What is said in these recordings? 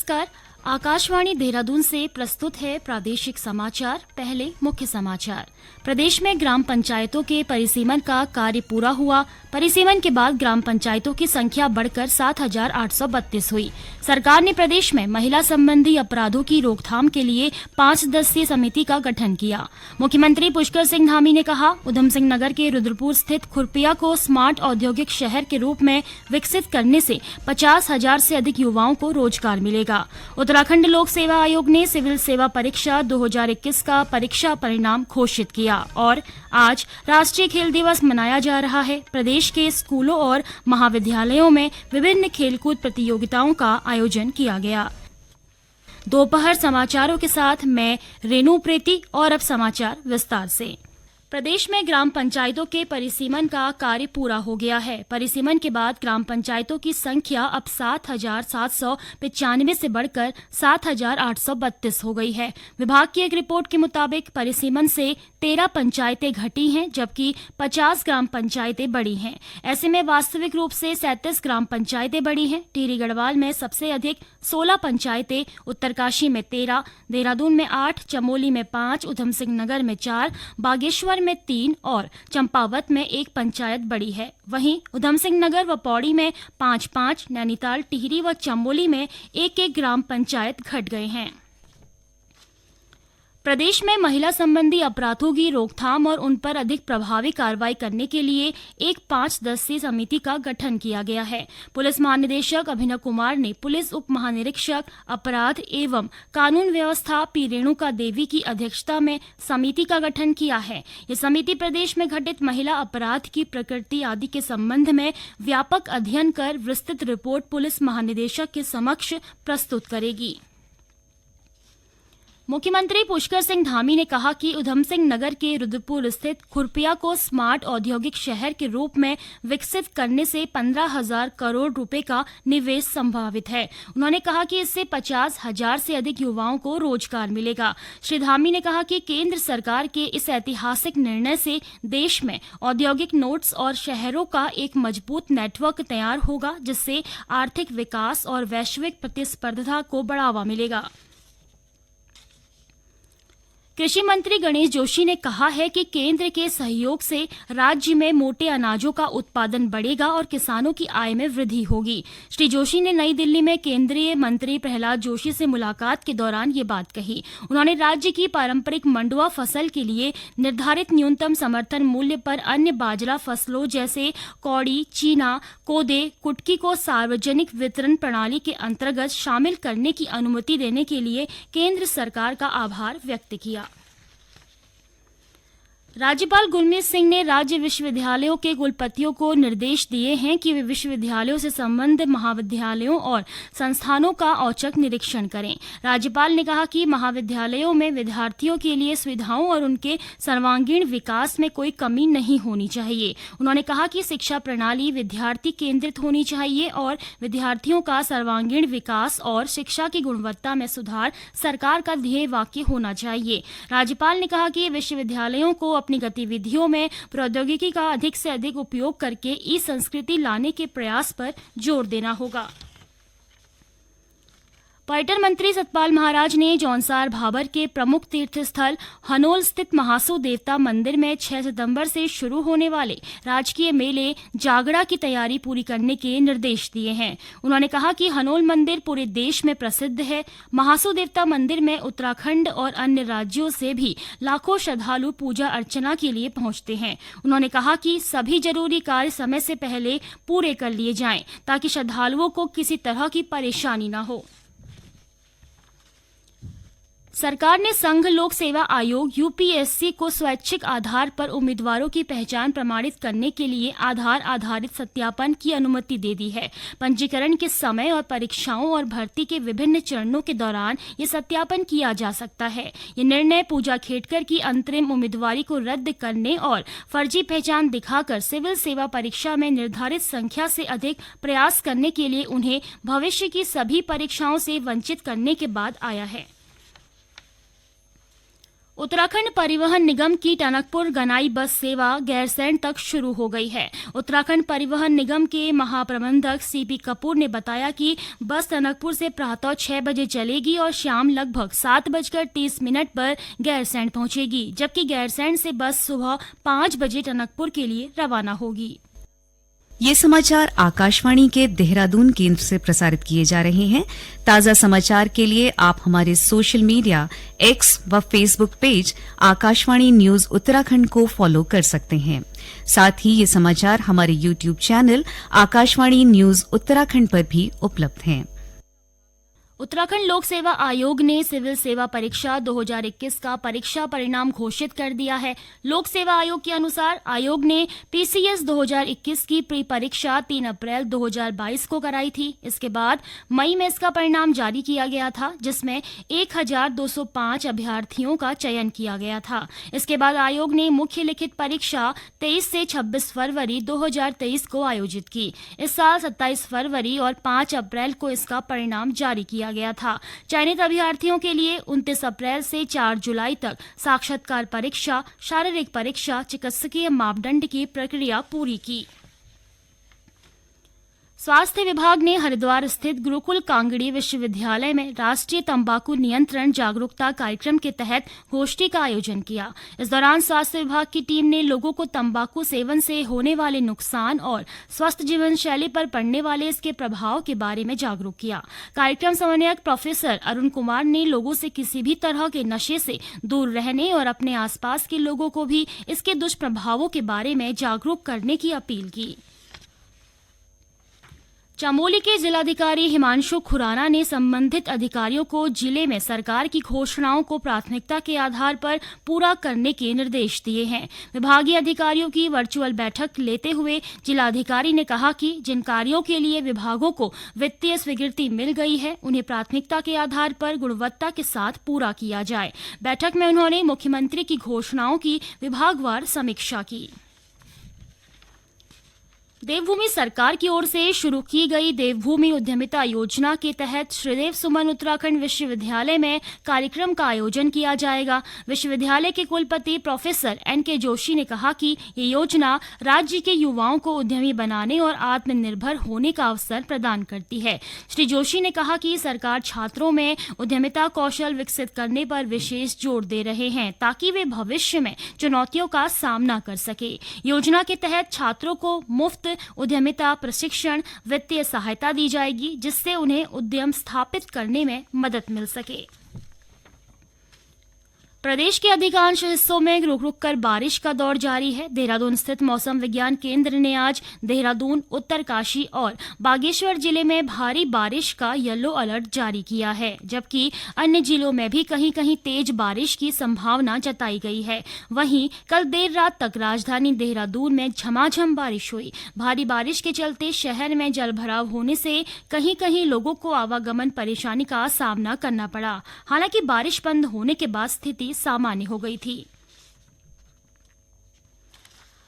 नमस्कार। आकाशवाणी देहरादून से प्रस्तुत है प्रादेशिक समाचार। पहले मुख्य समाचार। प्रदेश में ग्राम पंचायतों के परिसीमन का कार्य पूरा हुआ। परिसीमन के बाद ग्राम पंचायतों की संख्या बढ़कर 7,832 हुई। सरकार ने प्रदेश में महिला संबंधी अपराधों की रोकथाम के लिए 5 सदस्यीय समिति का गठन किया। मुख्यमंत्री पुष्कर सिंह धामी ने कहा, उधम सिंह नगर के रुद्रपुर स्थित खुरपिया को स्मार्ट औद्योगिक शहर के रूप में विकसित करने से 50,000 से अधिक युवाओं को रोजगार मिलेगा। उत्तराखंड लोक सेवा आयोग ने सिविल सेवा परीक्षा 2021 का परीक्षा परिणाम घोषित किया और आज राष्ट्रीय खेल दिवस मनाया जा रहा है। प्रदेश के स्कूलों और महाविद्यालयों में विभिन्न खेलकूद प्रतियोगिताओं का आयोजन किया गया। दोपहर समाचारों के साथ मैं रेनू प्रीति और अब समाचार विस्तार से। प्रदेश में ग्राम पंचायतों के परिसीमन का कार्य पूरा हो गया है। परिसीमन के बाद ग्राम पंचायतों की संख्या अब 7,795 से बढ़कर 7,832 हो गई है। विभाग की एक रिपोर्ट के मुताबिक परिसीमन से 13 पंचायतें घटी हैं, जबकि 50 ग्राम पंचायतें बढ़ी हैं। ऐसे में वास्तविक रूप से 37 ग्राम पंचायतें बढ़ी हैं। टिहरी गढ़वाल में सबसे अधिक 16 पंचायतें, उत्तरकाशी में 13, देहरादून में 8, चमोली में 5, उधम सिंह नगर में 4, बागेश्वर में 3 और चंपावत में 1 पंचायत बढ़ी है। वहीं उधम सिंह नगर व पौड़ी में 5-5, नैनीताल, टिहरी व चमोली में 1-1 ग्राम पंचायत घट गए हैं। प्रदेश में महिला संबंधी अपराधों की रोकथाम और उन पर अधिक प्रभावी कार्रवाई करने के लिए एक 5 सदस्यीय समिति का गठन किया गया है। पुलिस महानिदेशक अभिनव कुमार ने पुलिस उप महानिरीक्षक अपराध एवं कानून व्यवस्था पी रेणुका देवी की अध्यक्षता में समिति का गठन किया है। ये समिति प्रदेश में घटित महिला अपराध की प्रकृति आदि के संबंध में व्यापक अध्ययन कर विस्तृत रिपोर्ट पुलिस महानिदेशक के समक्ष प्रस्तुत करेगी। मुख्यमंत्री पुष्कर सिंह धामी ने कहा कि उधम सिंह नगर के रुद्रपुर स्थित खुरपिया को स्मार्ट औद्योगिक शहर के रूप में विकसित करने से 15,000 करोड़ रुपए का निवेश संभावित है। उन्होंने कहा कि इससे 50,000 से अधिक युवाओं को रोजगार मिलेगा। श्री धामी ने कहा कि केंद्र सरकार के इस ऐतिहासिक निर्णय से देश में औद्योगिक नोड्स और शहरों का एक मजबूत नेटवर्क तैयार होगा, जिससे आर्थिक विकास और वैश्विक प्रतिस्पर्धा को बढ़ावा मिलेगा। कृषि मंत्री गणेश जोशी ने कहा है कि केंद्र के सहयोग से राज्य में मोटे अनाजों का उत्पादन बढ़ेगा और किसानों की आय में वृद्धि होगी। श्री जोशी ने नई दिल्ली में केंद्रीय मंत्री प्रहलाद जोशी से मुलाकात के दौरान ये बात कही। उन्होंने राज्य की पारंपरिक मंडुआ फसल के लिए निर्धारित न्यूनतम समर्थन मूल्य पर अन्य बाजरा फसलों जैसे कौड़ी, चीना, कोदे, कुटकी को सार्वजनिक वितरण प्रणाली के अंतर्गत शामिल करने की अनुमति देने के लिए केंद्र सरकार का आभार व्यक्त किया। राज्यपाल गुरमीत सिंह ने राज्य विश्वविद्यालयों के कुलपतियों को निर्देश दिए हैं कि वे विश्वविद्यालयों से संबद्ध महाविद्यालयों और संस्थानों का औचक निरीक्षण करें। राज्यपाल ने कहा कि महाविद्यालयों में विद्यार्थियों के लिए सुविधाओं और उनके सर्वांगीण विकास में कोई कमी नहीं होनी चाहिए। उन्होंने कहा कि शिक्षा प्रणाली विद्यार्थी केंद्रित होनी चाहिए और विद्यार्थियों का सर्वांगीण विकास और शिक्षा की गुणवत्ता में सुधार सरकार का ध्येय वाक्य होना चाहिए। राज्यपाल ने कहा कि विश्वविद्यालयों को अपनी गतिविधियों में प्रौद्योगिकी का अधिक से अधिक उपयोग करके ई संस्कृति लाने के प्रयास पर जोर देना होगा। पर्यटन मंत्री सतपाल महाराज ने जौनसार भाबर के प्रमुख तीर्थ स्थल हनोल स्थित महासू देवता मंदिर में 6 सितंबर से शुरू होने वाले राजकीय मेले जागड़ा की तैयारी पूरी करने के निर्देश दिए हैं। उन्होंने कहा कि हनोल मंदिर पूरे देश में प्रसिद्ध है। महासू देवता मंदिर में उत्तराखंड और अन्य राज्यों से भी लाखों श्रद्धालु पूजा अर्चना के लिए पहुंचते हैं। उन्होंने कहा कि सभी जरूरी कार्य समय से पहले पूरे कर लिए जाएं ताकि श्रद्धालुओं को किसी तरह की परेशानी न हो। सरकार ने संघ लोक सेवा आयोग यूपीएससी को स्वैच्छिक आधार पर उम्मीदवारों की पहचान प्रमाणित करने के लिए आधार आधारित सत्यापन की अनुमति दे दी है। पंजीकरण के समय और परीक्षाओं और भर्ती के विभिन्न चरणों के दौरान ये सत्यापन किया जा सकता है। ये निर्णय पूजा खेड़कर की अंतरिम उम्मीदवारी को रद्द करने और फर्जी पहचान दिखाकर सिविल सेवा परीक्षा में निर्धारित संख्या से अधिक प्रयास करने के लिए उन्हें भविष्य की सभी परीक्षाओं से वंचित करने के बाद आया है। उत्तराखंड परिवहन निगम की टनकपुर गनाई बस सेवा गैरसैंण तक शुरू हो गई है। उत्तराखंड परिवहन निगम के महाप्रबंधक सीपी कपूर ने बताया कि बस टनकपुर से प्रातः 6 बजे चलेगी और शाम लगभग 7:30 पर गैरसैंण पहुंचेगी, जबकि गैरसैंण से बस सुबह 5 बजे टनकपुर के लिए रवाना होगी। ये समाचार आकाशवाणी के देहरादून केंद्र से प्रसारित किए जा रहे हैं। ताजा समाचार के लिए आप हमारे सोशल मीडिया एक्स व Facebook page Akashvani news Uttarakhand को फॉलो कर सकते हैं। साथ ही ये समाचार हमारे YouTube channel Akashvani news Uttarakhand पर भी उपलब्ध हैं। उत्तराखंड लोक सेवा आयोग ने सिविल सेवा परीक्षा 2021 का परीक्षा परिणाम घोषित कर दिया है। लोक सेवा आयोग के अनुसार आयोग ने पीसीएस 2021 की प्री परीक्षा 3 अप्रैल 2022 को कराई थी। इसके बाद मई में इसका परिणाम जारी किया गया था, जिसमें 1205 अभ्यर्थियों का चयन किया गया था। इसके बाद आयोग ने मुख्य लिखित परीक्षा 23 से 26 फरवरी 2023 को आयोजित की। इस साल 27 फरवरी और 5 अप्रैल को इसका परिणाम जारी किया गया था। चयनित अभ्यर्थियों के लिए 29 अप्रैल से 4 जुलाई तक साक्षात्कार परीक्षा, शारीरिक परीक्षा, चिकित्सकीय मापदंड की प्रक्रिया पूरी की। स्वास्थ्य विभाग ने हरिद्वार स्थित गुरुकुल कांगड़ी विश्वविद्यालय में राष्ट्रीय तंबाकू नियंत्रण जागरूकता कार्यक्रम के तहत गोष्ठी का आयोजन किया। इस दौरान स्वास्थ्य विभाग की टीम ने लोगों को तंबाकू सेवन से होने वाले नुकसान और स्वस्थ जीवन शैली पर पड़ने वाले इसके प्रभाव के बारे में जागरूक किया। कार्यक्रम समन्वयक प्रोफेसर अरुण कुमार ने लोगों से किसी भी तरह के नशे से दूर रहने और अपने आसपास के लोगों को भी इसके दुष्प्रभावों के बारे में जागरूक करने की अपील की। चमोली के जिलाधिकारी हिमांशु खुराना ने संबंधित अधिकारियों को जिले में सरकार की घोषणाओं को प्राथमिकता के आधार पर पूरा करने के निर्देश दिए हैं। विभागीय अधिकारियों की वर्चुअल बैठक लेते हुए जिलाधिकारी ने कहा कि जिन कार्यों के लिए विभागों को वित्तीय स्वीकृति मिल गई है, उन्हें प्राथमिकता के आधार पर गुणवत्ता के साथ पूरा किया जाए। बैठक में उन्होंने मुख्यमंत्री की घोषणाओं की विभागवार समीक्षा की। देवभूमि सरकार की ओर से शुरू की गई देवभूमि उद्यमिता योजना के तहत श्रीदेव सुमन उत्तराखंड विश्वविद्यालय में कार्यक्रम का आयोजन किया जाएगा। विश्वविद्यालय के कुलपति प्रोफेसर एनके जोशी ने कहा कि ये योजना राज्य के युवाओं को उद्यमी बनाने और आत्मनिर्भर होने का अवसर प्रदान करती है। श्री जोशी ने कहा कि सरकार छात्रों में उद्यमिता कौशल विकसित करने पर विशेष जोर दे रहे हैं, ताकि वे भविष्य में चुनौतियों का सामना कर सके। योजना के तहत छात्रों को मुफ्त उद्यमिता प्रशिक्षण, वित्तीय सहायता दी जाएगी, जिससे उन्हें उद्यम स्थापित करने में मदद मिल सके। प्रदेश के अधिकांश हिस्सों में रुक रुक कर बारिश का दौर जारी है। देहरादून स्थित मौसम विज्ञान केंद्र ने आज देहरादून, उत्तरकाशी और बागेश्वर जिले में भारी बारिश का येलो अलर्ट जारी किया है, जबकि अन्य जिलों में भी कहीं कहीं तेज बारिश की संभावना जताई गई है। वहीं कल देर रात तक राजधानी देहरादून में झमाझम बारिश हुई। भारी बारिश के चलते शहर में जलभराव होने से कहीं कहीं लोगों को आवागमन परेशानी का सामना करना पड़ा। हालांकि बारिश बंद होने के बाद स्थिति सामान्य हो गई थी।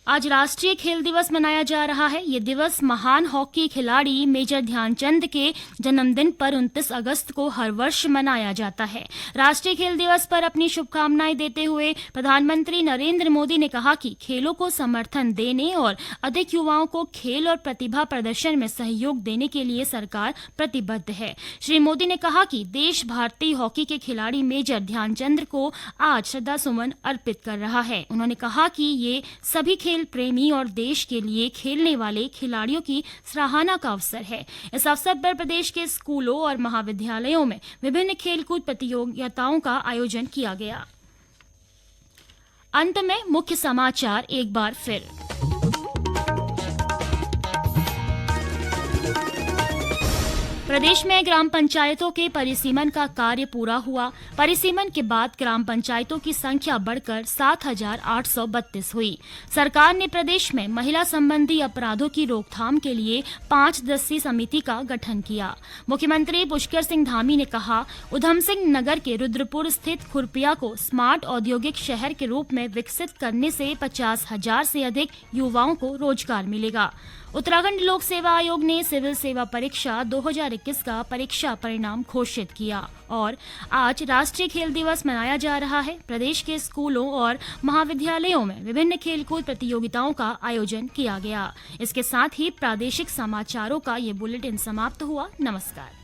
आज राष्ट्रीय खेल दिवस मनाया जा रहा है। ये दिवस महान हॉकी खिलाड़ी मेजर ध्यानचंद के जन्मदिन पर 29 अगस्त को हर वर्ष मनाया जाता है। राष्ट्रीय खेल दिवस पर अपनी शुभकामनाएं देते हुए प्रधानमंत्री नरेंद्र मोदी ने कहा कि खेलों को समर्थन देने और अधिक युवाओं को खेल और प्रतिभा प्रदर्शन में सहयोग देने के लिए सरकार प्रतिबद्ध है। श्री मोदी ने कहा कि देश भारतीय हॉकी के खिलाड़ी मेजर ध्यानचंद को आज श्रद्धा सुमन अर्पित कर रहा है। उन्होंने कहा कि ये सभी खेल प्रेमी और देश के लिए खेलने वाले खिलाड़ियों की सराहना का अवसर है। इस अवसर पर प्रदेश के स्कूलों और महाविद्यालयों में विभिन्न खेलकूद प्रतियोगिताओं का आयोजन किया गया। अंत में मुख्य समाचार एक बार फिर। प्रदेश में ग्राम पंचायतों के परिसीमन का कार्य पूरा हुआ। परिसीमन के बाद ग्राम पंचायतों की संख्या बढ़कर 7,832 हुई। सरकार ने प्रदेश में महिला संबंधी अपराधों की रोकथाम के लिए 5 सदस्यीय समिति का गठन किया। मुख्यमंत्री पुष्कर सिंह धामी ने कहा, उधम सिंह नगर के रुद्रपुर स्थित खुरपिया को स्मार्ट औद्योगिक शहर के रूप में विकसित करने से 50,000 से अधिक युवाओं को रोजगार मिलेगा। उत्तराखंड लोक सेवा आयोग ने सिविल सेवा परीक्षा 2021 का परीक्षा परिणाम घोषित किया और आज राष्ट्रीय खेल दिवस मनाया जा रहा है। प्रदेश के स्कूलों और महाविद्यालयों में विभिन्न खेलकूद प्रतियोगिताओं का आयोजन किया गया। इसके साथ ही प्रादेशिक समाचारों का ये बुलेटिन समाप्त हुआ। नमस्कार।